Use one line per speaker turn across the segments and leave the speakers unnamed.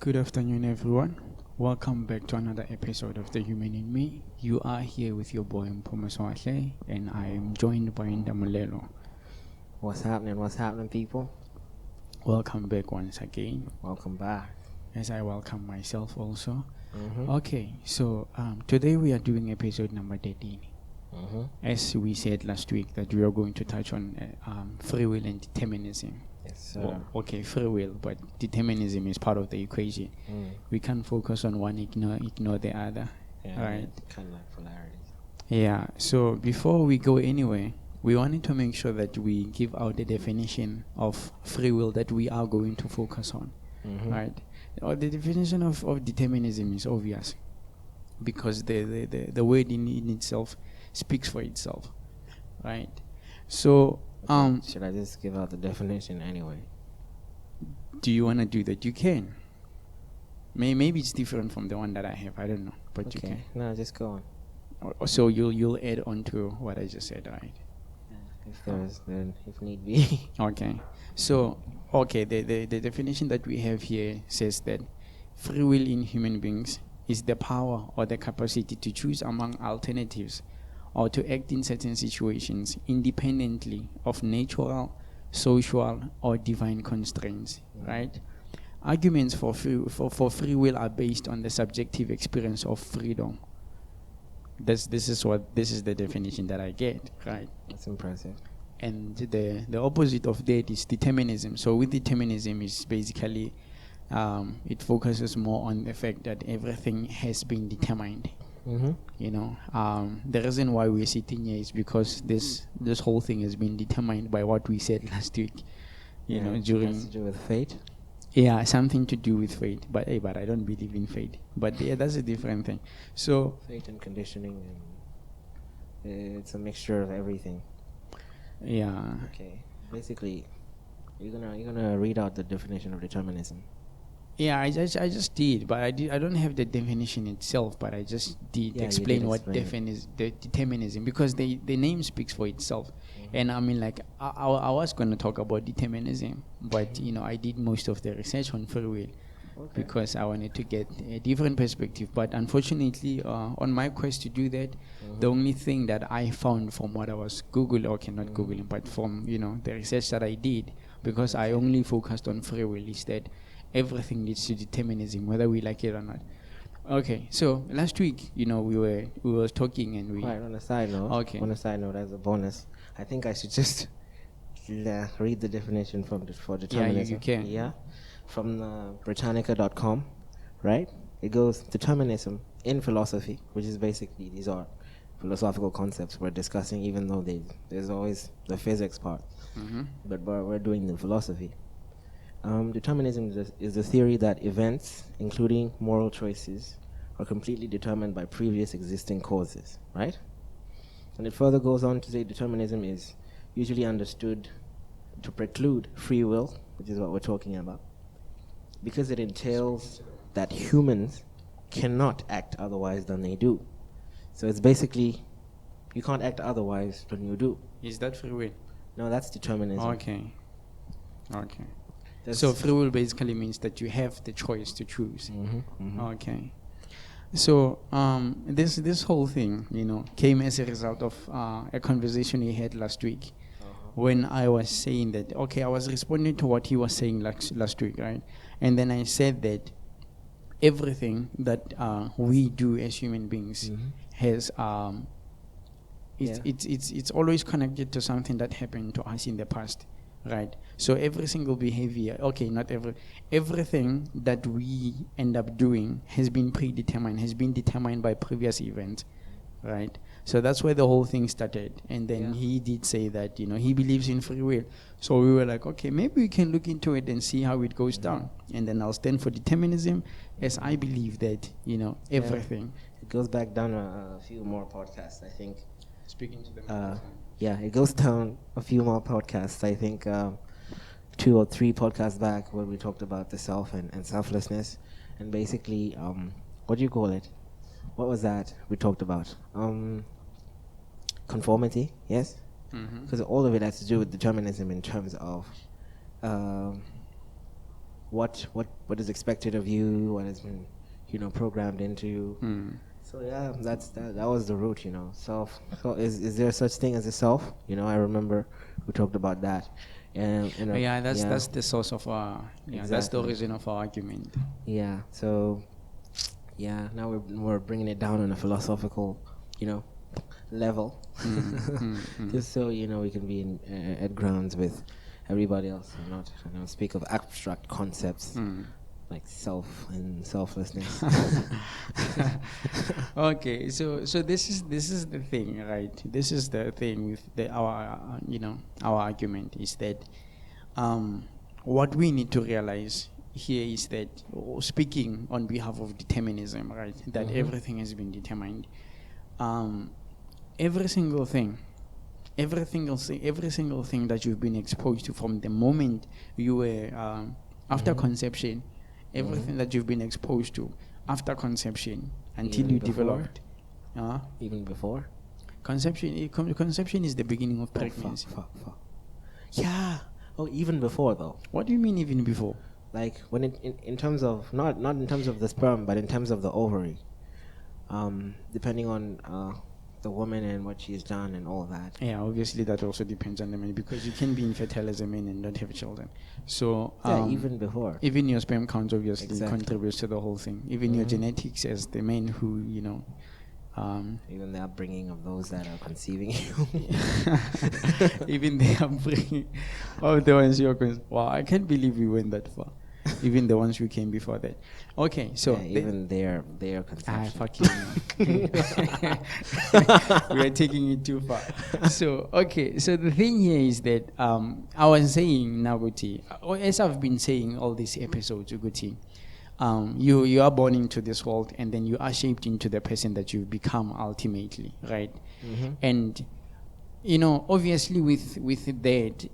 Good afternoon, everyone. Welcome back to another episode of The Human in Me. You are here with your boy Mpumaswale, and I am joined by Ndamulelo.
What's happening, people?
Welcome back once again,
Welcome back.
as I welcome myself also.
Mm-hmm.
Okay, so today we are doing episode number 13.
Mm-hmm.
As we said last week, that we are going to touch on free will and determinism.
Yes, sir.
Well, okay, free will, but determinism is part of the equation. We can't focus on one, ignore the other.
Yeah,
Right.
Kind of like polarities.
Yeah, so before we go anywhere, we wanted to make sure that we give out the definition of free will that we are going to focus on,
Mm-hmm.
right? The definition of determinism is obvious because the word in itself speaks for itself, right? So,
Should I just give out the definition anyway?
do you want to do that? You can. Maybe it's different from the one that I have. I don't know, but you
Okay.
can.
No, just go on.
So you'll add on to what I just said, right?
If there's, then if need be.
Okay. So, the definition that we have here says that free will in human beings is the power or the capacity to choose among alternatives or to act in certain situations independently of natural, social, or divine constraints, right? Arguments for free will are based on the subjective experience of freedom. This is the definition that I get, right?
That's impressive.
And the opposite of that is determinism. So with determinism is basically it focuses more on the fact that everything has been determined.
Mm-hmm.
You know, the reason why we're sitting here is because this whole thing has been determined by what we said last week. You know,
Has
during
to do with fate.
something to do with fate. But I don't believe in fate. But yeah, that's a different thing. So
Fate and conditioning, and it's a mixture of everything.
yeah.
Okay. Basically, you're gonna read out the definition of determinism.
Yeah, I just did, but I don't have the definition itself, but I just did
Yeah, you
explain
did
what
explain
the determinism, because the name speaks for itself. And I mean, like, I was going to talk about determinism, but you know, I did most of the research on free will because I wanted to get a different perspective. But unfortunately, on my quest to do that, the only thing that I found from what I was not Googling, but from, you know, the research that I did, because I only focused on free will, is that everything leads to determinism, whether we like it or not. Okay, so last week, you know, we were talking and we.
Right, on a side note.
Okay.
On a side note, as a bonus, I think I should just read the definition for determinism.
you can.
Yeah, from Britannica.com, right? It goes, determinism in philosophy, which is basically, these are philosophical concepts we're discussing, even though there's always the physics part.
Mm-hmm.
But we're doing the philosophy. Determinism is the theory that events, including moral choices, are completely determined by previous existing causes, right? And it further goes on to say determinism is usually understood to preclude free will, which is what we're talking about, because it entails that humans cannot act otherwise than they do. So it's basically, you can't act otherwise than you do.
Is that free will?
No, that's determinism.
Okay. So free will basically means that you have the choice to choose.
Mm-hmm, mm-hmm.
Okay. So this whole thing, you know, came as a result of a conversation we had last week, when I was saying that, okay, I was responding to what he was saying last week, right? And then I said that everything that we do as human beings has it's always connected to something that happened to us in the past. Right. So every single behavior, everything that we end up doing has been predetermined, has been determined by previous events, right? So that's where the whole thing started. And then he did say that, you know, he believes in free will. So we were like, okay, maybe we can look into it and see how it goes down. And then I'll stand for determinism, as I believe that, you know, everything.
It goes back down a few more podcasts, I think.
Speaking to the
it goes down a few more podcasts. I think 2 or 3 podcasts back, where we talked about the self and selflessness, and basically, what do you call it? What was that we talked about? Conformity, yes? Because all of it has to do with determinism in terms of what is expected of you, what has been, programmed into you. So yeah, that was the root, self. So is there such thing as a self? I remember we talked about that, and
Yeah, that's the source of our that's the
Exactly.
origin of our argument.
yeah. So yeah, now we're bringing it down on a philosophical, level, just so we can be at grounds with everybody else, and not speak of abstract concepts like self and selflessness.
Okay, so this is the thing, right? This is the thing with our argument is that what we need to realize here is that, speaking on behalf of determinism, right, that everything has been determined. Every single thing every single thing that you've been exposed to from the moment you were after conception, everything that you've been exposed to after conception until
Even
you
before?
developed.
Even before.
Conception is the beginning of
Oh,
pregnancy.
fuck. Yeah. Oh, even before though.
What do you mean even before?
Like when in terms of not in terms of the sperm, but in terms of the ovary. Depending on the woman and what she's done and all that.
Yeah, obviously that also depends on the man, because you can be infertile as a man and not have children. So
Yeah, even before.
even your sperm count obviously
Exactly.
contributes to the whole thing. Even your genetics as the man who
Even the upbringing of those that are conceiving you.
even the upbringing of the ones you're wow, I can't believe we went that far. Even the ones who came before that. Okay, so
Yeah, even their conception.
fuck you. We are taking it too far. So okay, so the thing here is that I was saying, Naguti, as I've been saying all these episodes, Uguti, you are born into this world, and then you are shaped into the person that you become ultimately, right? And obviously with that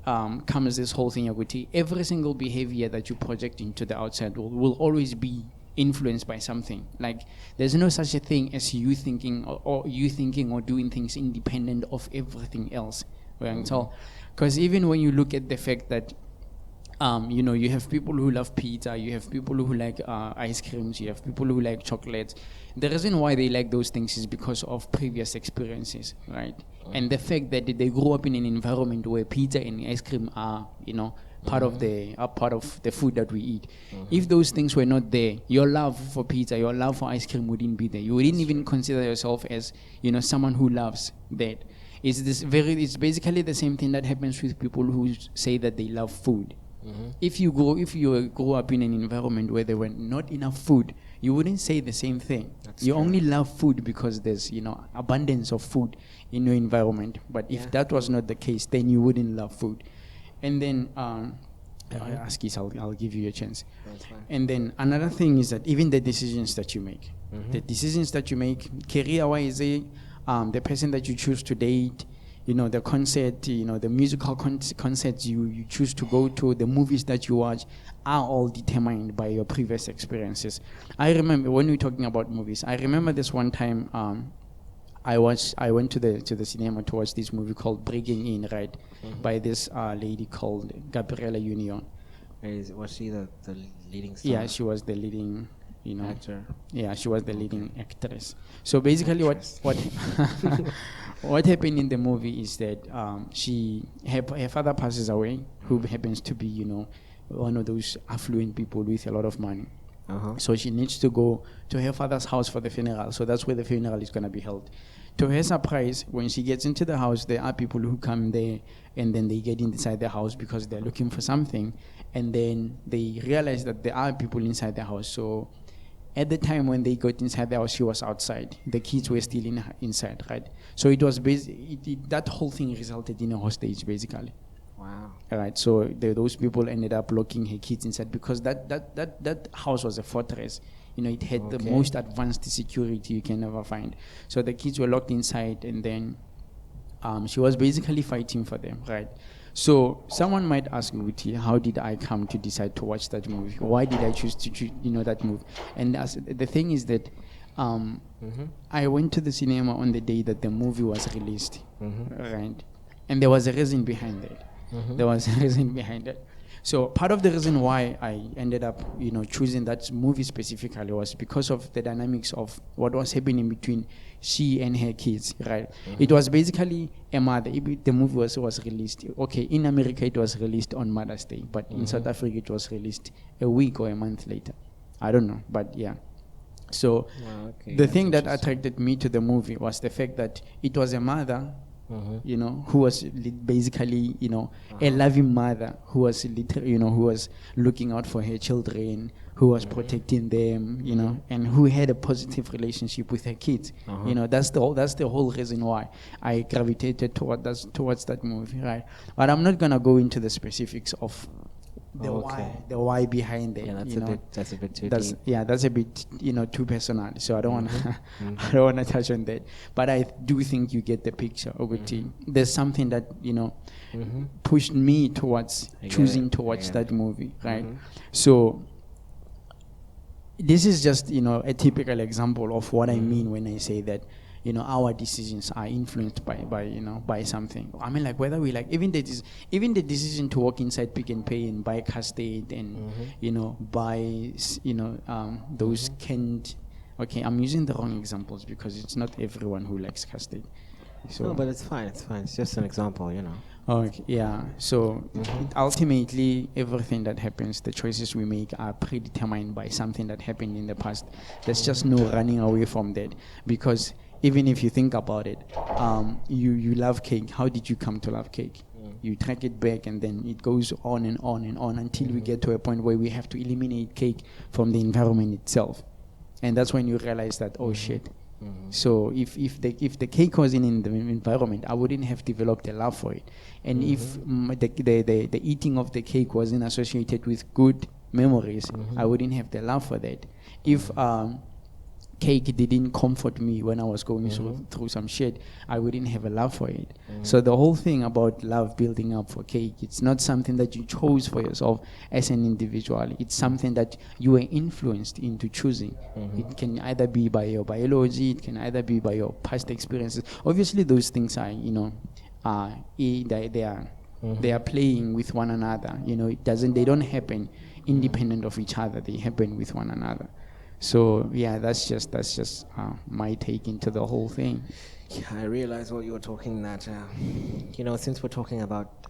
comes this whole thing, Yaguti. Every single behavior that you project into the outside world will always be influenced by something. Like, there's no such a thing as you thinking or doing things independent of everything else. Because even when you look at the fact that you have people who love pizza, you have people who like ice creams, you have people who like chocolates. The reason why they like those things is because of previous experiences, right? And the fact that they grew up in an environment where pizza and ice cream are, part of the food that we eat. If those things were not there, your love for pizza, your love for ice cream wouldn't be there. You wouldn't even consider yourself as, someone who loves that. It's basically the same thing that happens with people who say that they love food. If you grow up in an environment where there were not enough food, you wouldn't say the same thing. You only love food because there's abundance of food in your environment. But if that was not the case, then you wouldn't love food. And then Askis, I'll give you a chance.
That's fine.
And then another thing is that even the decisions that you make, career-wise, the person that you choose to date, the concert, the musical concerts you choose to go to, the movies that you watch, are all determined by your previous experiences. I remember when we're talking about movies, I remember this one time I went to the cinema to watch this movie called Breaking In, right, by this lady called Gabriela Union.
Was she the leading star?
Yeah, she was the leading
actor.
Yeah, she was the leading actress. So basically, what what happened in the movie is that her father passes away, who happens to be one of those affluent people with a lot of money. So she needs to go to her father's house for the funeral. So that's where the funeral is going to be held. To her surprise, when she gets into the house, there are people who come there, and then they get inside the house because they're looking for something, and then they realize that there are people inside the house. So at the time when they got inside the house, she was outside. The kids were still inside, right? So it was that whole thing resulted in a hostage, basically.
Wow.
Right. So those people ended up locking her kids inside because that house was a fortress. It had the most advanced security you can ever find. So the kids were locked inside, and then she was basically fighting for them, right? So someone might ask Nguti, how did I come to decide to watch that movie? Why did I choose to that movie? And the thing is that I went to the cinema on the day that the movie was released, right? And there was a reason behind that. There was a reason behind that. So part of the reason why I ended up, choosing that movie specifically was because of the dynamics of what was happening between she and her kids, right? It was basically a mother. The movie was released. Okay, in America it was released on Mother's Day, but in South Africa it was released a week or a month later. I don't know, but yeah. So the thing that attracted me to the movie was the fact that it was a mother, who was basically, a loving mother who was who was looking out for her children, who was protecting them, and who had a positive relationship with her kids. That's the whole reason why I gravitated towards that movie, right? But I'm not gonna go into the specifics of the why behind it.
Yeah, that's a bit too deep.
Yeah, that's a bit too personal. So I don't wanna I don't wanna touch on that. But I do think you get the picture. There's something that pushed me towards choosing to watch that movie, right? So this is just a typical example of what I mean when I say that our decisions are influenced by something. I mean, like, whether we like, even the decision to walk inside Pick and Pay and buy custard and buy those canned. Okay, I'm using the wrong examples because it's not everyone who likes custard. So
no, but it's fine. It's just an example,
Okay, yeah. So ultimately, everything that happens, the choices we make are predetermined by something that happened in the past. There's just no running away from that, because even if you think about it, you love cake. How did you come to love cake? You track it back, and then it goes on and on and on until we get to a point where we have to eliminate cake from the environment itself. And that's when you realize that, oh shit. So if the cake wasn't in the environment, I wouldn't have developed a love for it. And if the eating of the cake wasn't associated with good memories, I wouldn't have the love for that. If cake didn't comfort me when I was going through some shit, I wouldn't have a love for it. So the whole thing about love building up for cake, it's not something that you chose for yourself as an individual. It's something that you were influenced into choosing. It can either be by your biology, it can either be by your past experiences. Obviously those things are, they are playing with one another. They don't happen independent of each other. They happen with one another. So yeah, that's just my take into the whole thing.
Yeah, I realized what you were talking that, since we're talking about,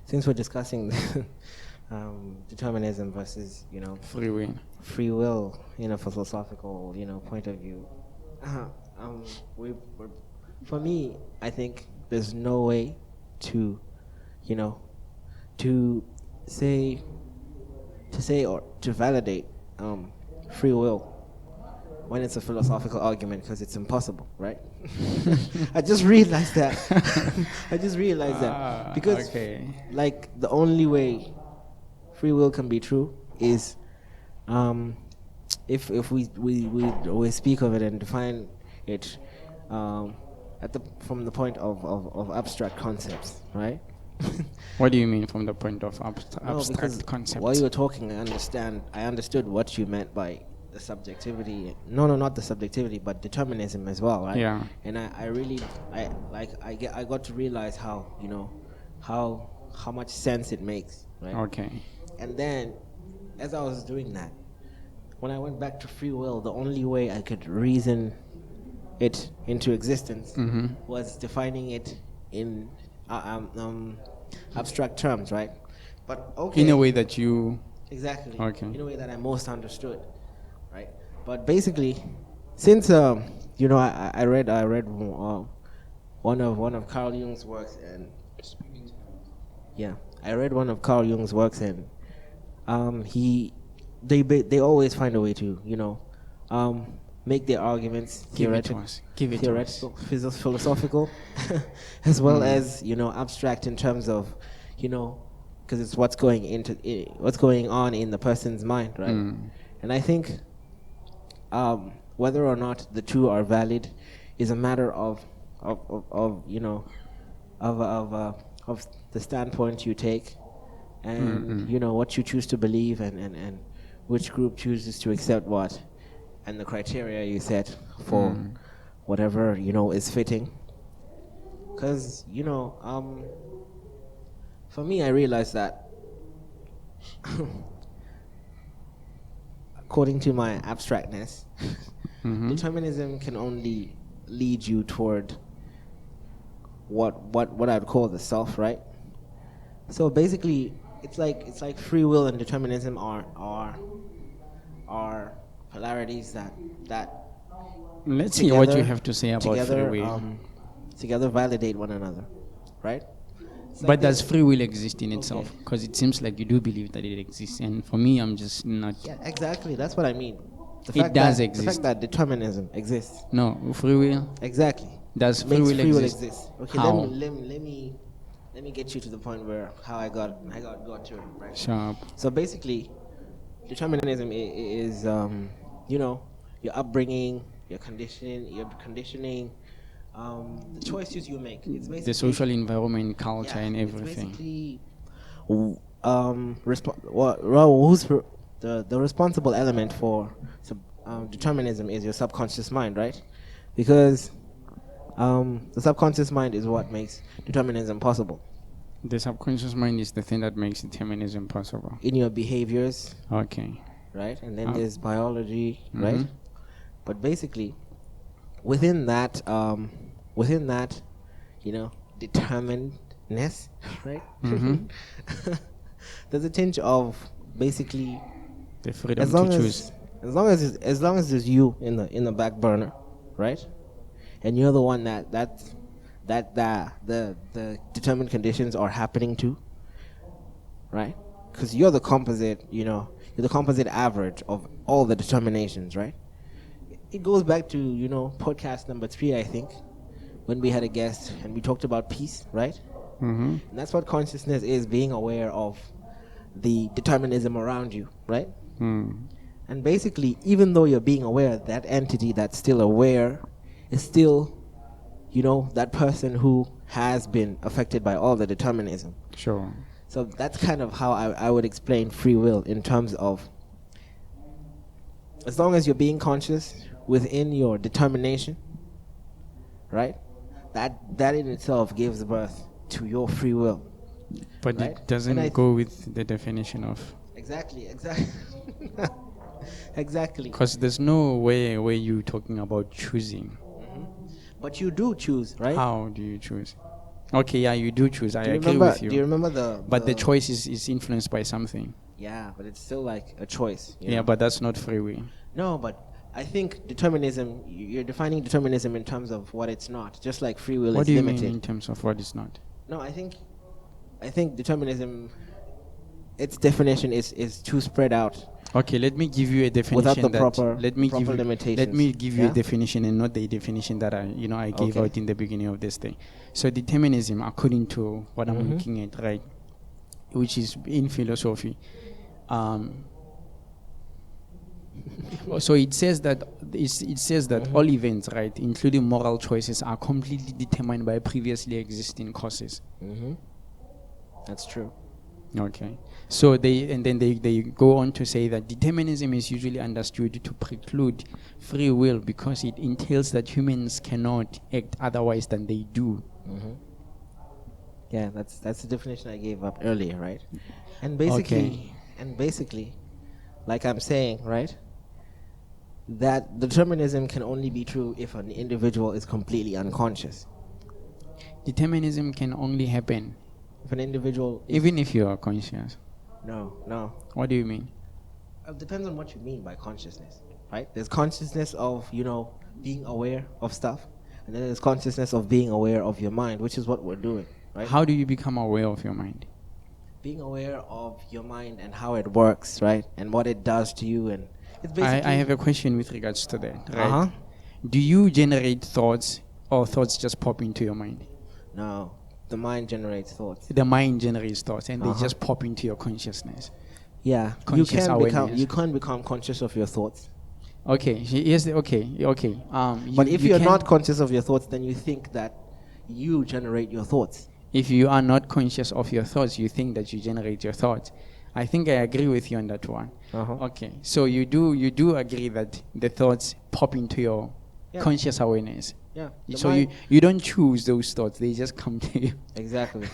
since we're discussing determinism versus, free will in a philosophical, point of view, for me, I think there's no way to, to say or to validate free will when it's a philosophical argument, because it's impossible, right? I just realized that. Because like the only way free will can be true is if we speak of it and define it from the point of abstract concepts, right?
What do you mean from the point of abstract concepts?
While you were talking, I understood what you meant by the subjectivity. No, not the subjectivity, but determinism as well, right?
Yeah.
And I got to realize how how much sense it makes, right?
Okay.
And then, as I was doing that, when I went back to free will, the only way I could reason it into existence was defining it in abstract terms, right? But okay.
In a way that you...
Exactly.
Okay.
In a way that I most understood, right? But basically, since I read one of Carl Jung's works, and I read one of Carl Jung's works, and they always find a way to make their arguments theoretical, philosophical, as well as abstract in terms of because it's what's going on in the person's mind, right? And I think whether or not the two are valid is a matter of the standpoint you take, and what you choose to believe, and which group chooses to accept what, and the criteria you set for whatever is fitting. Because for me, I realized that according to my abstractness,
Mm-hmm.
determinism can only lead you toward what I'd call the self, right? So basically, it's like free will and determinism are polarities that
Let's see what you
together-
have to say about free
together
will.
together validate one another, right? It's like
But does
this-
free will exist in itself?
Okay.
Because it seems like you do believe that it exists, and for me, I'm just not.
Yeah, exactly. That's what I mean.
It does
The
exist.
fact that determinism exists.
No, free will.
Exactly.
Does free
Makes
will
free will
exist?
exist. Okay,
How?
let me get you to the point where how I got to it, right?
Sharp.
So basically, determinism is your upbringing, your conditioning, the choices you make. It's basically
The social environment, culture, and
it's
everything.
basically the responsible element for determinism is your subconscious mind, right? Because the subconscious mind is what makes determinism possible
The subconscious mind is the thing that makes determinism possible.
in your behaviors,
Okay.
right? And then
Ah.
there's biology, right?
Mhm.
But basically, within that, determinedness, right?
Mhm.
There's a tinge of basically
The freedom
as long
to choose.
as long as there's you in the back burner, right? And you're the one that the determined conditions are happening to, right? Because you're the composite, you're the composite average of all the determinations, right? It goes back to podcast number 3, I think, when we had a guest and we talked about peace, right?
Mm-hmm.
And that's what consciousness is: being aware of the determinism around you, right?
Mm.
And basically, even though you're being aware, that entity that's still aware is still, that person who has been affected by all the determinism.
Sure.
So that's kind of how I would explain free will, in terms of as long as you're being conscious within your determination, right? That in itself gives birth to your free will.
But
Right?
it doesn't
And I
go with the definition of.
Exactly. Exactly.
Because there's no way where you're talking about choosing.
But you do choose, right?
How do you choose? Okay, yeah, you do choose. I
Do you
agree
remember?
with you.
Do you remember
But the choice is influenced by something.
Yeah, but it's still like a choice.
Yeah, but that's not free will.
No, but I think determinism. You're defining determinism in terms of what it's not. Just like free will
What
is
do you
limited.
mean in terms of what is not?
No, I think determinism, its definition is too spread out.
Okay, let me give you a definition
Without the
that
proper-
let me
proper
give you,
limitations.
let me give you
Yeah?
a definition and not the definition that I gave
Okay.
out in the beginning of this thing. So determinism, according to what I'm looking at, right, which is in philosophy, so it says that all events, right, including moral choices, are completely determined by previously existing causes.
That's true.
Okay. So they go on to say that determinism is usually understood to preclude free will because it entails that humans cannot act otherwise than they do.
Yeah, that's the definition I gave up earlier, right? And basically, like I'm saying, right, that determinism can only be true if an individual is completely unconscious.
Determinism can only happen
If an individual is,
even if you are conscious.
no.
What do you mean?
It depends on what you mean by consciousness, right? There's consciousness of, being aware of stuff, and then there's consciousness of being aware of your mind, which is what we're doing, right?
How do you become aware of your mind?
Being aware of your mind and how it works, right? And what it does to you, and it's basically.
I have a question with regards to that, right?
Uh-huh.
Do you generate thoughts or thoughts just pop into your mind?
No, the mind generates thoughts.
The mind generates thoughts and they
Uh-huh.
just pop into your consciousness.
Yeah,
Conscious awareness.
you can become conscious of your thoughts.
Okay, okay.
But if you're
can-
not conscious of your thoughts, then you think that you generate your thoughts.
If you are not conscious of your thoughts, you think that you generate your thoughts. I think I agree with you on that one.
Uh-huh.
Okay, so you do agree that the thoughts pop into your
Yeah.
conscious awareness.
Yeah. The
So
mind,
you don't choose those thoughts; they just come to you.
exactly.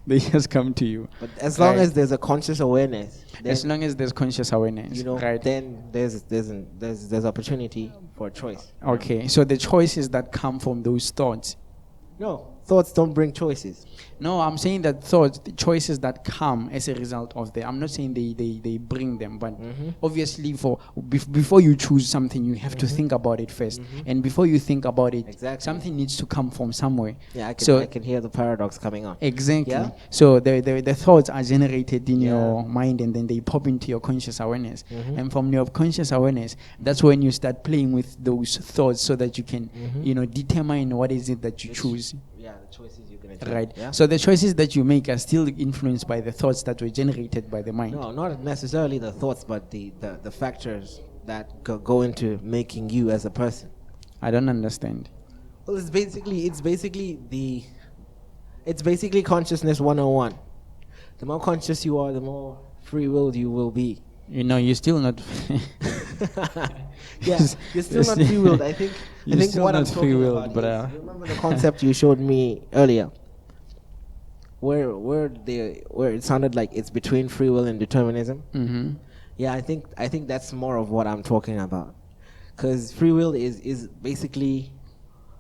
They just come to you.
But as long
Right.
as there's a conscious awareness,
As
then
long as there's conscious awareness, right?
then there's opportunity for choice.
Okay, so the choices that come from those thoughts.
No, thoughts don't bring choices.
No, I'm saying that thoughts, the choices that come as a result of the. I'm not saying they bring them, but obviously before you choose something, you have to think about it 1st, and before you think about it,
Exactly.
something needs to come from somewhere.
Yeah,
So
I can hear the paradox coming on.
exactly.
Yeah?
So the thoughts are generated in
Yeah.
your mind, and then they pop into your conscious awareness. And from your conscious awareness, that's when you start playing with those thoughts, so that you can, determine what is it that you choose.
Yeah, the choices you're gonna take.
Right.
Yeah?
So the choices that you make are still influenced by the thoughts that were generated by the mind.
No, not necessarily the thoughts, but the factors that go into making you as a person.
I don't understand.
Well, it's basically consciousness 101. The more conscious you are, the more free willed you will be.
You're still not.
Yeah, you're still not free willed. I think
still
what I'm
not
talking
free-willed,
about
but,
is, you remember the concept you showed me earlier, where it sounded like it's between free will and determinism.
Mm-hmm.
Yeah, I think that's more of what I'm talking about, because free will is basically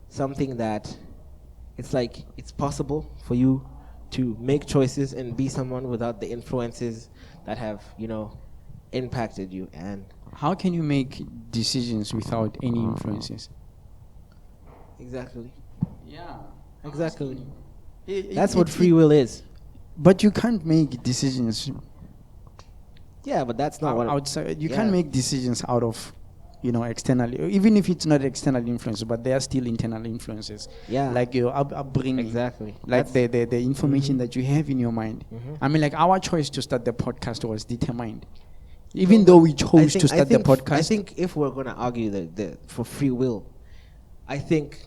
something that it's possible for you to make choices and be someone without the influences that have impacted you. And
How can you make decisions without any influences?
exactly,
Yeah.
exactly, that's what free will is.
But you can't make decisions
Yeah, but that's not what
outside. You
yeah.
can't make decisions out of, externally. Even if it's not external influences, but there are still internal influences.
Yeah.
Like your upbringing.
Exactly.
Like the information that you have in your mind.
Mhm.
I mean, like our choice to start the podcast was determined. Even though we chose to start the podcast.
I think if we're going to argue for free will, I think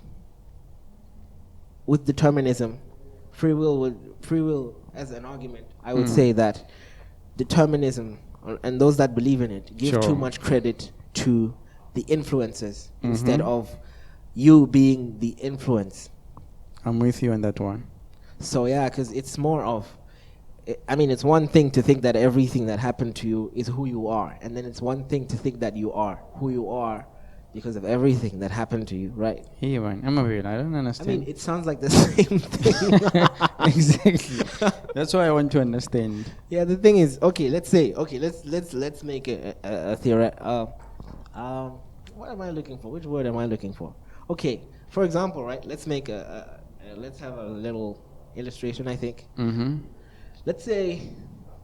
with determinism, free will as an argument, I would say that determinism and those that believe in it give
Sure.
too much credit to the influences instead of you being the influence.
I'm with you on that one.
So yeah, because it's more of, I mean, it's one thing to think that everything that happened to you is who you are, and then it's one thing to think that you are who you are because of everything that happened to you, right?
Hey, man, I'm a bit. I don't
I
understand.
mean, it sounds like the same thing.
Exactly. That's why I want to understand.
Yeah, the thing is, let's make a theory. What am I looking for? Which word am I looking for? Okay, for example, right? Let's make let's have a little illustration. I think.
Mm-hmm.
Let's say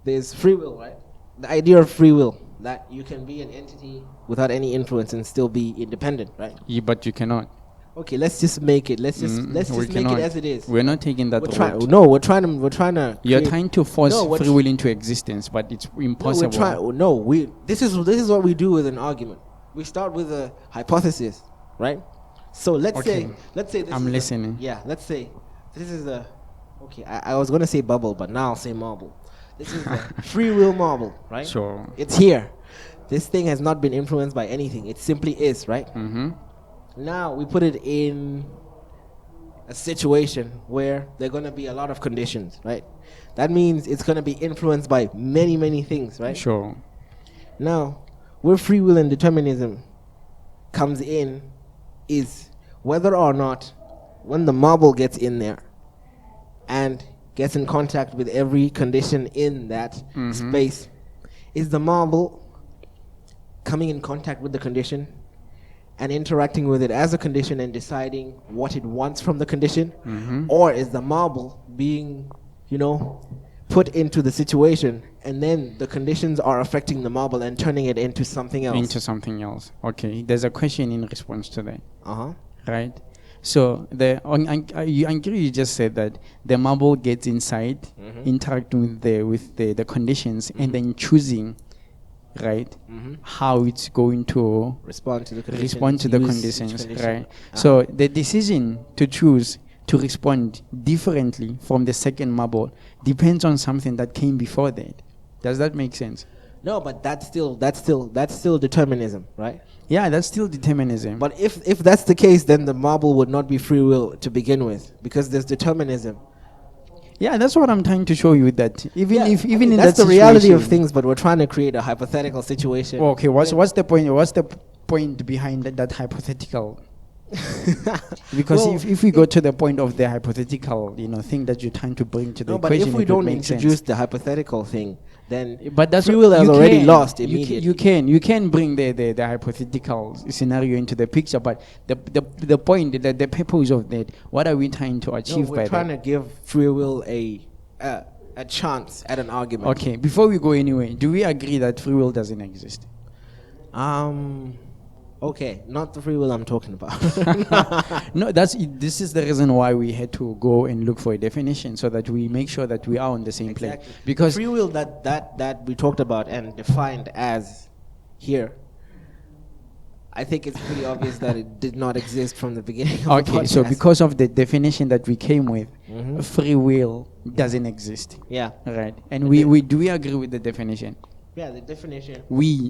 there's free will, right? The idea of free will, that you can be an entity without any influence and still be independent, right?
Yeah, but you cannot.
Okay, let's just make it. Let's just make
cannot.
it as it is.
We're not taking that route.
No, we're trying to.
You're
create-
trying to force
No, we're
free will into existence, but it's impossible.
This is what we do with an argument. We start with a hypothesis, right? So let's
Okay.
say this
I'm
is
listening.
let's say this is a. Okay, I was gonna say bubble, but now I'll say marble. This is a free will marble, right?
Sure.
It's here. This thing has not been influenced by anything. It simply is, right?
Mm-hmm.
Now we put it in a situation where there are going to be a lot of conditions, right? That means it's going to be influenced by many, many things, right?
Sure.
Now, where free will and determinism comes in is whether or not when the marble gets in there and gets in contact with every condition in that space, is the marble coming in contact with the condition and interacting with it as a condition and deciding what it wants from the condition? Or is the marble being, put into the situation and then the conditions are affecting the marble and turning it into something else?
Okay. There's a question in response to that.
Uh-huh.
Right? So you just said that the marble gets inside, interacting with the conditions, and then choosing, right, how it's going to
Respond to the
conditions, right? So the decision to choose to respond differently from the second marble depends on something that came before that. Does that make sense?
No, but that's still determinism, right?
Yeah, that's still determinism.
But if that's the case, then the marble would not be free will to begin with, because there's determinism.
Yeah, that's what I'm trying to show you, that even
Yeah,
if
I
even
mean,
in
that's
that
the reality of
situation-
things, but we're trying to create a hypothetical situation.
Okay, what's the point? What's the point behind that hypothetical? Because
Well,
if we go to the point of the hypothetical, thing that you're trying to bring to the
no, but
equation,
if we
it would
don't
make
introduce
sense.
the hypothetical thing, then
But that's
free
what-
will has
you
already
can-
lost
you
immediately.
you can bring the hypothetical scenario into the picture, but the point, the purpose of that, what are we trying to
No,
achieve
we're
by
trying
that?
to give free will a chance at an argument.
Okay, before we go anywhere, do we agree that free will doesn't exist?
Okay, not the free will I'm talking about.
No, this is the reason why we had to go and look for a definition, so that we make sure that we are on the same plane.
Exactly.
Because
free will that we talked about and defined as here, I think it's pretty obvious that it did not exist from the beginning of the
okay, so
podcast.
because of the definition that we came with,
Mhm.
free will doesn't exist,
Yeah.
right? And we do we agree with the definition?
Yeah, the definition.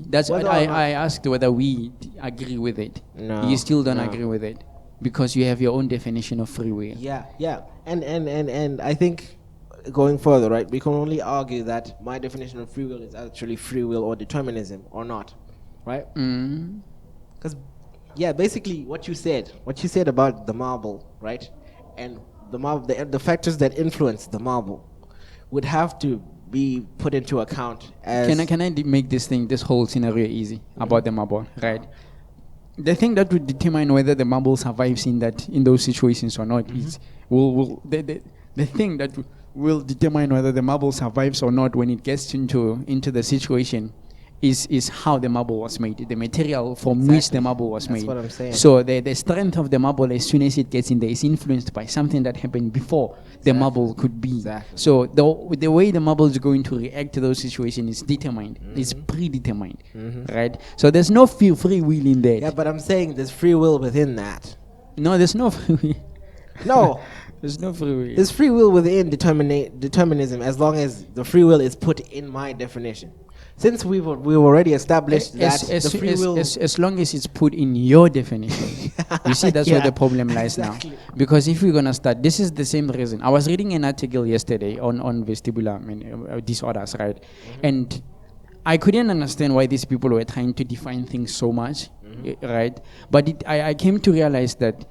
That's what
Whether or not-
I asked whether we agree with it.
No,
You still don't
no.
agree with it because you have your own definition of free will.
Yeah. And I think going further, right, we can only argue that my definition of free will is actually free will or determinism or not, right?
Mm.
Because, yeah, basically what you said about the marble, right, and the marble, the factors that influence the marble would have to be put into account as.
Can I make this whole scenario easy about the marble, right? The thing that would determine whether the marble survives in those situations or not is the thing that will determine whether the marble survives or not when it gets into the situation is how the marble was made, the material from which the marble was
That's
made.
what I'm saying.
So the strength of the marble, as soon as it gets in there, is influenced by something that happened before the marble could be.
Exactly.
So the way the marble is going to react to those situations is determined, is predetermined, right? So there's no free will in there.
Yeah, but I'm saying there's free will within that.
No, there's no free will.
No,
There's no free will.
there's free will within determinism as long as the free will is put in my definition. Since we've already established that the free will.
As long as it's put in your definition. You see, that's where
Yeah,
the problem lies
exactly.
now. Because if we're going to start, this is the same reason. I was reading an article yesterday on vestibular disorders, right? And I couldn't understand why these people were trying to define things so much, right? But I came to realize that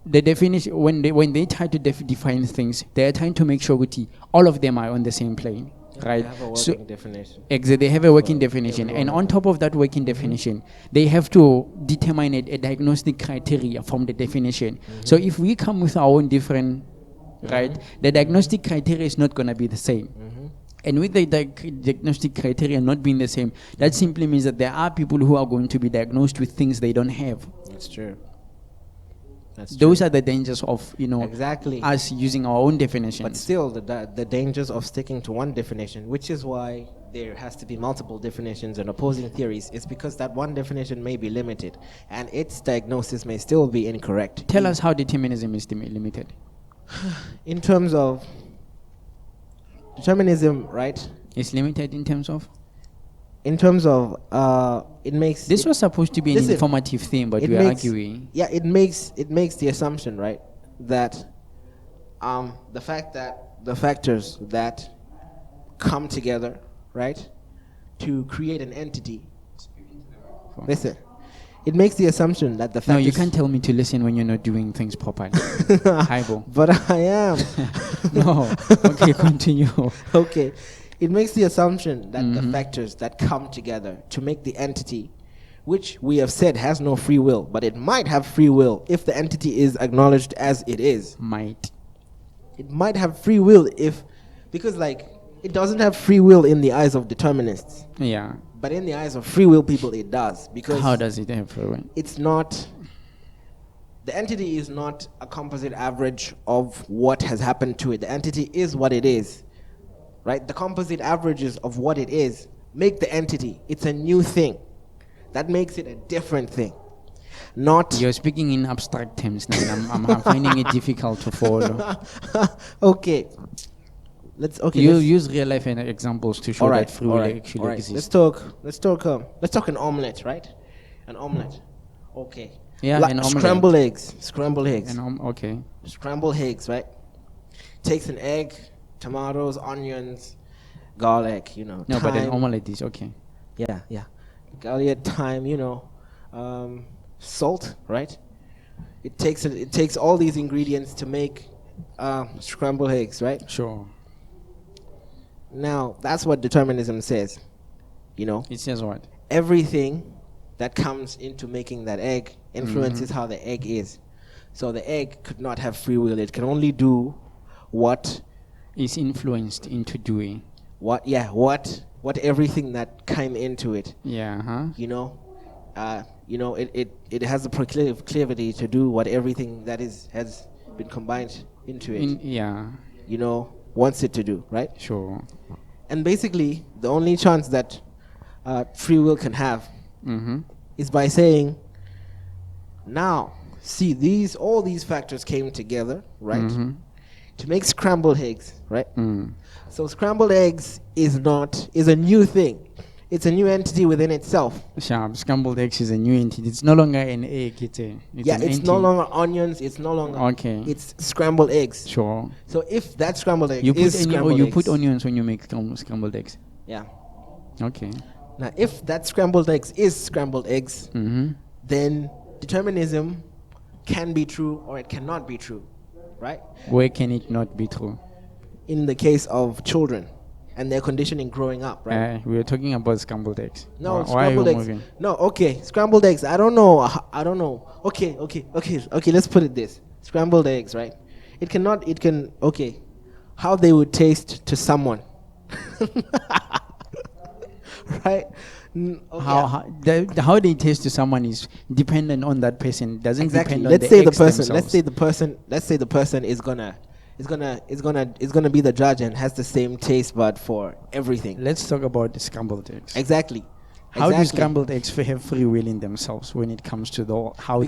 the definition, when they try to define things, they're trying to make sure that all of them are on the same plane. Right.
They have a working definition.
Exactly, they have a working definition, and on top of that working definition, they have to determine a diagnostic criteria from the definition. So if we come with our own different, right, the diagnostic criteria is not going to be the same. And with the diagnostic criteria not being the same, that simply means that there are people who are going to be diagnosed with things they don't have.
That's true.
Those are the dangers of
Exactly.
us using our own definitions.
But still, the dangers of sticking to one definition, which is why there has to be multiple definitions and opposing theories, is because that one definition may be limited, and its diagnosis may still be incorrect.
Tell us how determinism is limited.
In terms of determinism, right?
It's limited in terms of?
In terms of, it makes...
This was supposed to be an
listen,
informative thing, but
it
we are
makes-
arguing.
Yeah, it makes the assumption, right, that the fact that the factors that come together, right, to create an entity. Listen, it makes the assumption that the factors.
No, you can't tell me to listen when you're not doing things properly. Highball.
But I am.
No. Okay, continue.
Okay. It makes the assumption that the factors that come together to make the entity, which we have said has no free will, but it might have free will if the entity is acknowledged as it is.
Might.
It might have free will because it doesn't have free will in the eyes of determinists,
Yeah.
but in the eyes of free will people it does, because
How does it have free will?
it's not, the entity is not a composite average of what has happened to it. The entity is what it is, right? The composite averages of what it is make the entity. It's a new thing. That makes it a different thing. Not
You're speaking in abstract terms now. I'm finding it difficult to follow.
okay. let's okay.
You
let's,
use real life examples to show
all right,
that free
all
will
right,
actually
all right.
exists.
Let's talk an omelet, right? An omelet. Okay.
Yeah, an omelet.
Scrambled eggs. Scrambled eggs.
Okay.
Scrambled eggs, right? Takes an egg, tomatoes, onions, garlic,
No,
thyme.
but an omelet is okay.
Yeah. Garlic, thyme, salt, right? It takes all these ingredients to make scrambled eggs, right?
Sure.
Now, that's what determinism says.
It says what?
Everything that comes into making that egg influences how the egg is. So the egg could not have free will. It can only do what
is influenced into doing.
What everything that came into it.
Yeah, huh?
It has the proclivity to do what everything that has been combined into it. Wants it to do, right?
Sure.
And basically, the only chance that free will can have is by saying, now, see, all these factors came together, right, to make scrambled eggs, right? So scrambled eggs is a new thing. It's a new entity within itself.
Scrambled eggs is a new entity. It's no longer an egg. It's
no longer onions. It's no longer.
Okay.
It's scrambled eggs.
Sure.
So if that scrambled egg
you
put
onions when you make scrambled eggs.
Yeah.
Okay.
Now, if that scrambled eggs is scrambled eggs, then determinism can be true or it cannot be true, right?
Where can it not be true?
In the case of children and their conditioning growing up, right?
We were talking about scrambled eggs.
No,
why
scrambled
are you
eggs.
moving?
No, okay, scrambled eggs. I don't know. Okay. Let's put it this: scrambled eggs, right? Okay, how they would taste to someone, right? Okay.
How they taste to someone is dependent on that person. Doesn't
exactly.
depend on
Let's
the
say the
eggs
person.
themselves.
Let's say the person is gonna be the judge and has the same taste bud for everything.
Let's talk about the scrambled eggs.
Exactly.
How do scrambled eggs have free will in themselves when it comes to how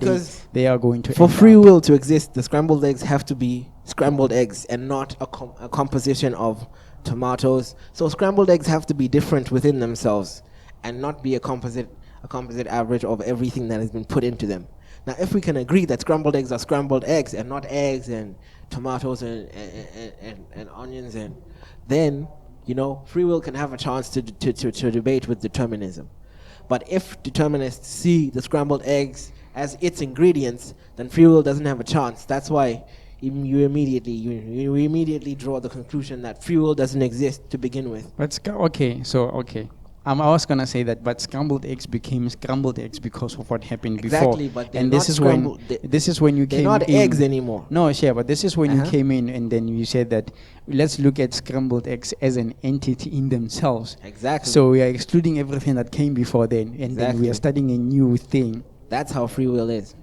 they are going to
for free will to exist, the scrambled eggs have to be scrambled eggs and not a composition of tomatoes. So scrambled eggs have to be different within themselves and not be a composite average of everything that has been put into them. Now, if we can agree that scrambled eggs are scrambled eggs and not eggs and tomatoes and onions, and then free will can have a chance to debate with determinism. But if determinists see the scrambled eggs as its ingredients, then free will doesn't have a chance. That's why you immediately draw the conclusion that free will doesn't exist to begin with.
Okay. I was gonna say that, but scrambled eggs became scrambled eggs because of what happened before.
Exactly, but
this is when you came in.
They're not eggs anymore.
No, sure, but this is when you came in, and then you said that let's look at scrambled eggs as an entity in themselves.
Exactly.
So we are excluding everything that came before then, and then we are studying a new thing.
That's how free will is.